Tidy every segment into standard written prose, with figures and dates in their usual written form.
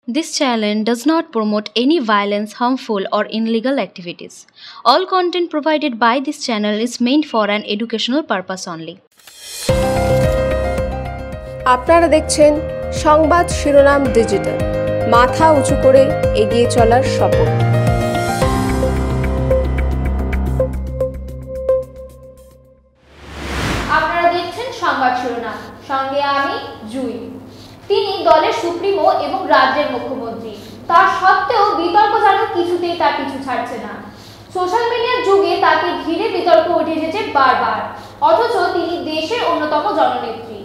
This channel does not promote any violence, harmful, or illegal activities. All content provided by this channel is meant for an educational purpose only. আপনারা দেখছেন সংবাদ শিরোনাম digital, মাথা উঁচু করে এগিয়ে চলার শপথ। আপনারা দেখছেন সংবাদ শিরোনাম, সঙ্গে আমি জুই। তিনি দলের সুপ্রিমো এবং রাজ্যের মুখ্যমন্ত্রী, তা সত্ত্বেও বিতর্ক যেন কিছুতেই তার পিছু ছাড়ছে না। সোশ্যাল মিডিয়ার যুগে তাকে ঘিরে বিতর্ক উঠে এসেছে বারবার, অথচ তিনি দেশের অন্যতম জননেত্রী।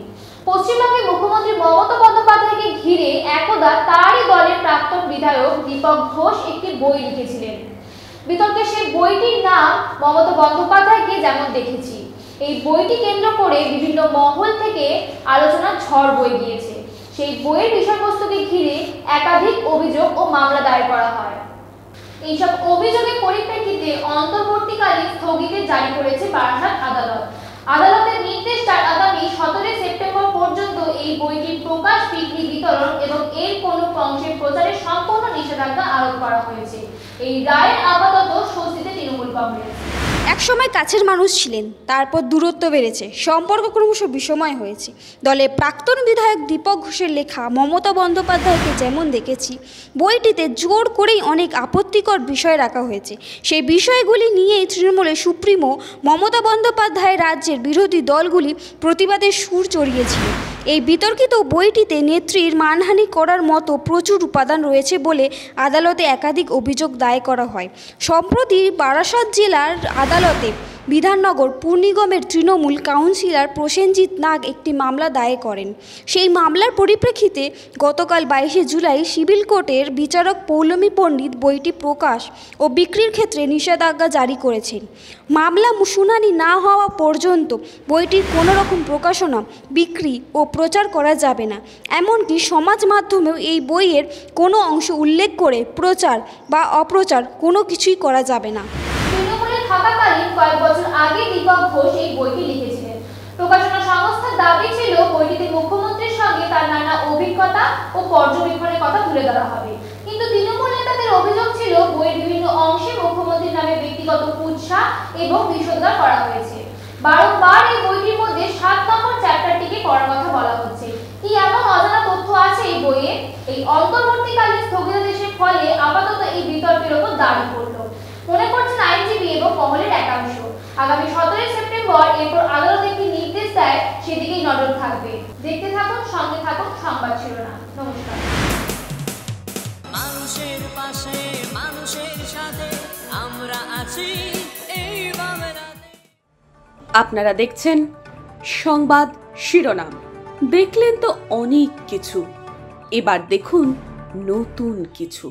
পশ্চিমবঙ্গের মুখ্যমন্ত্রী মমতা বন্দ্যোপাধ্যায়কে ঘিরে একদা তারই দলের প্রাক্তন বিধায়ক দীপক ঘোষ একটি বই লিখেছিলেন। বিতর্কে সেই বইটির নাম মমতা বন্দ্যোপাধ্যায়কে যেমন দেখেছি। এই বইটি কেন্দ্র করে বিভিন্ন মহল থেকে আলোচনার ঝড় বয়ে গিয়েছে। সেই বইয়ের বিষয়বস্তুকে ঘিরে একাধিক অভিযোগ ও মামলা দায়ের করা হয়। এইসব অভিযোগের পরিপ্রেক্ষিতে অন্তর্বর্তীকালীন স্থগিতের জারি করেছে বারাসাত আদালত। আদালতের নির্দেশ আগামী 17 সেপ্টেম্বর পর্যন্ত এই বইটির প্রকাশ, বিক্রি, বিতরণ এবং এর কোনো অংশের প্রচারে সম্পূর্ণ নিষেধাজ্ঞা আরোপ করা হয়েছে। এই রায়ের আপাতত স্বস্তিতে তৃণমূল কংগ্রেস। একসময় কাছের মানুষ ছিলেন, তারপর দূরত্ব বেড়েছে, সম্পর্ক ক্রমশ বিষময় হয়েছে। দলের প্রাক্তন বিধায়ক দীপক ঘোষের লেখা মমতা বন্দ্যোপাধ্যায়কে যেমন দেখেছি, বইটিতে জোর করেই অনেক আপত্তিকর বিষয় রাখা হয়েছে। সেই বিষয়গুলি নিয়েই তৃণমূলের সুপ্রিমো মমতা বন্দ্যোপাধ্যায় রাজ্যের বিরোধী দলগুলি প্রতিবাদের সুর চড়িয়েছিল। এই বিতর্কিত বইটিতে নেত্রীর মানহানি করার মতো প্রচুর উপাদান রয়েছে বলে আদালতে একাধিক অভিযোগ দায়ের করা হয়। সম্প্রতি বারাসাত জেলার আদালতে বিধাননগর পুর নিগমের তৃণমূল কাউন্সিলর প্রসেনজিৎ নাগ একটি মামলা দায়ের করেন। সেই মামলার পরিপ্রেক্ষিতে গতকাল 22 জুলাই সিভিল কোর্টের বিচারক পৌলমী পণ্ডিত বইটি প্রকাশ ও বিক্রির ক্ষেত্রে নিষেধাজ্ঞা জারি করেছেন। মামলা শুনানি না হওয়া পর্যন্ত বইটির কোনো রকম প্রকাশনা, বিক্রি ও প্রচার করা যাবে না। এমনকি সমাজ মাধ্যমেও এই বইয়ের কোনো অংশ উল্লেখ করে প্রচার বা অপ্রচার কোনো কিছুই করা যাবে না। থাকাকালীন কয়েক বছর আগে দীপক ঘোষ এই বইটি লিখেছিলেন। প্রকাশনা সংস্থার দাবি ছিল বইটিতে মুখ্যমন্ত্রীর সঙ্গে তার নানা অভিজ্ঞতা ও পর্যবেক্ষণের কথা তুলে ধরা হবে। কিন্তু তৃণমূল নেতাদের অভিযোগ ছিল বইয়ের বিভিন্ন অংশে মুখ্যমন্ত্রীর নামে ব্যক্তিগত কুৎসা এবং বিষোদ্গার করা হয়েছে। বারংবার এই বইটির মধ্যে 7 নম্বর চ্যাপ্টারটিকে পড়ার কথা বলা হচ্ছে। কি এমন অজানা তথ্য আছে এই বইয়ে? এই অন্তর্বর্তীকালীন স্থগিতাদেশের ফলে আপাতত এই বিতর্কের ওপর দাঁড়ি পড়ল মনে করছেন আইনজীবী এবং মহলের একাংশ। আগামী 17 সেপ্টেম্বর এরপর আদালত একটি নির্দেশ দেয়, সেদিকেই নজর থাকবে। দেখতে থাকুন, সঙ্গে থাকুন সংবাদ শিরোনাম। নমস্কার। মানুষের পাশে, মানুষের সাথে আমরা আছি এই বাংলাতে। আপনারা দেখছেন সংবাদ শিরোনাম। দেখলেন তো অনেক কিছু, এবার দেখুন নতুন কিছু।